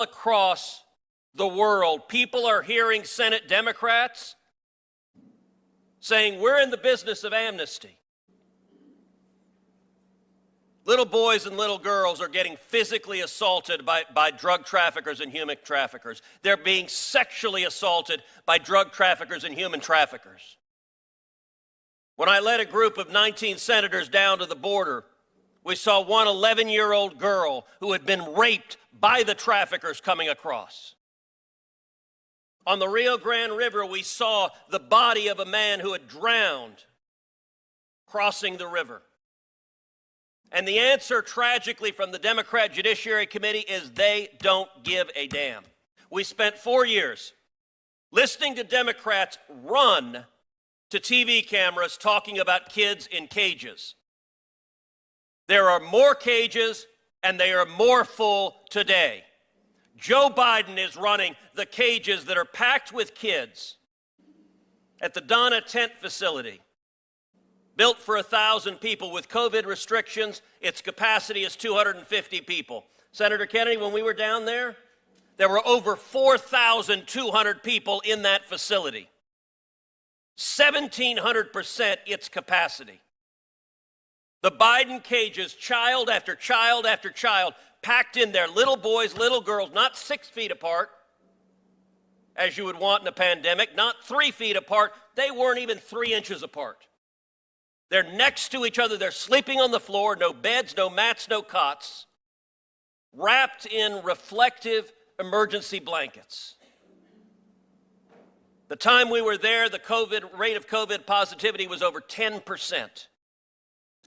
across the world, people are hearing Senate Democrats saying, we're in the business of amnesty. Little boys and little girls are getting physically assaulted by drug traffickers and human traffickers. They're being sexually assaulted by drug traffickers and human traffickers. When I led a group of 19 senators down to the border, we saw one 11-year-old girl who had been raped by the traffickers coming across. On the Rio Grande River, we saw the body of a man who had drowned crossing the river. And the answer, tragically, from the Democrat Judiciary Committee is they don't give a damn. We spent 4 years listening to Democrats run to TV cameras talking about kids in cages. There are more cages, and they are more full today. Joe Biden is running the cages that are packed with kids at the Donna Tent facility, built for 1,000 people. With COVID restrictions, its capacity is 250 people. Senator Kennedy, when we were down there, there were over 4,200 people in that facility. 1,700% its capacity. The Biden cages, child after child after child, packed in there, little boys, little girls, not 6 feet apart, as you would want in a pandemic, not 3 feet apart. They weren't even 3 inches apart. They're next to each other. They're sleeping on the floor, no beds, no mats, no cots, wrapped in reflective emergency blankets. The time we were there, the rate of COVID positivity was over 10%.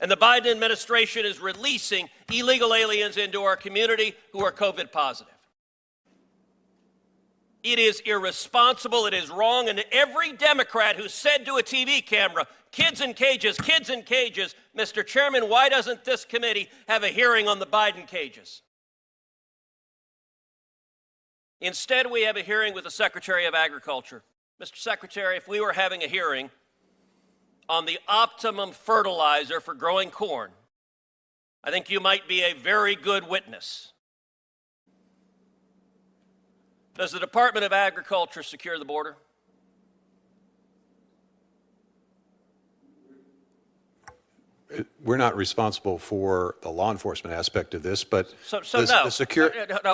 And the Biden administration is releasing illegal aliens into our community who are COVID positive. It is irresponsible, it is wrong, and every Democrat who said to a TV camera, kids in cages, Mr. Chairman, why doesn't this committee have a hearing on the Biden cages? Instead, we have a hearing with the Secretary of Agriculture. Mr. Secretary, if we were having a hearing on the optimum fertilizer for growing corn, I think you might be a very good witness. Does the Department of Agriculture secure the border? We're not responsible for the law enforcement aspect of this, but no.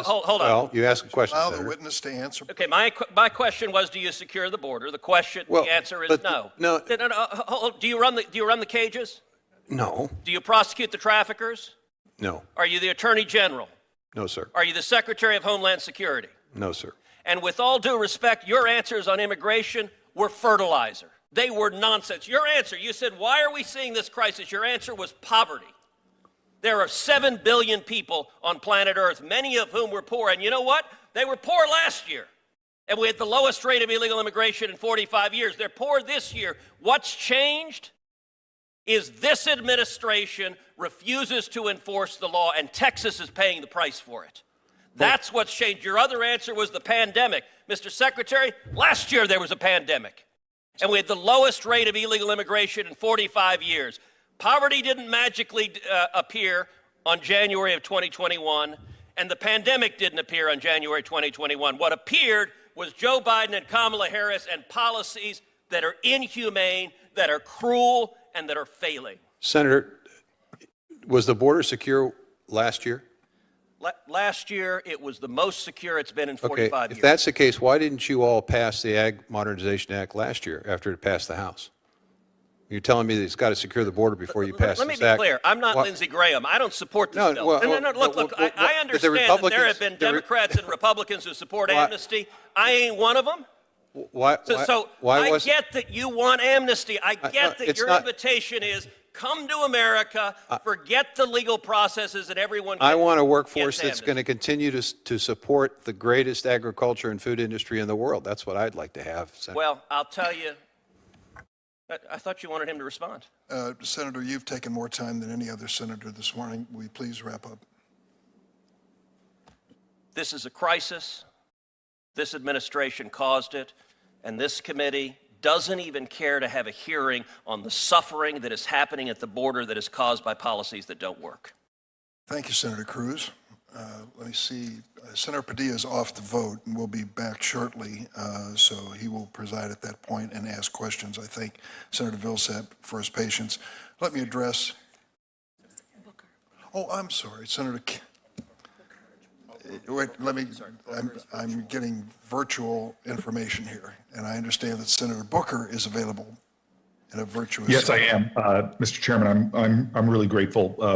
Hold on. Well, you asked a question. Allow the witness to answer. Okay, my question was, do you secure the border? The answer is no. No. Do you run the cages? No. Do you prosecute the traffickers? No. Are you the Attorney General? No, sir. Are you the Secretary of Homeland Security? No, sir. And with all due respect, your answers on immigration were fertilizer. They were nonsense. Your answer, you said, why are we seeing this crisis? Your answer was poverty. There are 7 billion people on planet Earth, many of whom were poor. And you know what? They were poor last year. And we had the lowest rate of illegal immigration in 45 years. They're poor this year. What's changed is this administration refuses to enforce the law, and Texas is paying the price for it. That's what's changed. Your other answer was the pandemic. Mr. Secretary, last year there was a pandemic, and we had the lowest rate of illegal immigration in 45 years. Poverty didn't magically appear on January of 2021, and the pandemic didn't appear on January 2021. What appeared was Joe Biden and Kamala Harris and policies that are inhumane, that are cruel, and that are failing. Senator, was the border secure last year? Last year, it was the most secure it's been in 45 years. If that's the case, why didn't you all pass the Ag Modernization Act last year after it passed the House? You're telling me that it's got to secure the border before you pass this act. Let me be clear. I'm not Lindsey Graham. I don't support this bill. Look, I understand that there have been Democrats and Republicans who support amnesty. I ain't one of them. I get that you want amnesty. I get that your invitation is come to America, forget the legal processes, and everyone can. I want a workforce that's going to continue to support the greatest agriculture and food industry in the world. That's what I'd like to have, Senator. Well, I'll tell you, I thought you wanted him to respond. Senator, you've taken more time than any other senator this morning. Will you please wrap up? This is a crisis. This administration caused it, and this committee doesn't even care to have a hearing on the suffering that is happening at the border that is caused by policies that don't work. Thank you, Senator Cruz. Let me see. Senator Padilla is off the vote and will be back shortly, so he will preside at that point and ask questions. I thank Senator Vilsack for his patience. Let me address. Oh, I'm sorry, Senator. Wait, let me. I'm getting virtual information here, and I understand that Senator Booker is available in a virtuous. Yes, I am, Mr. Chairman. I'm really grateful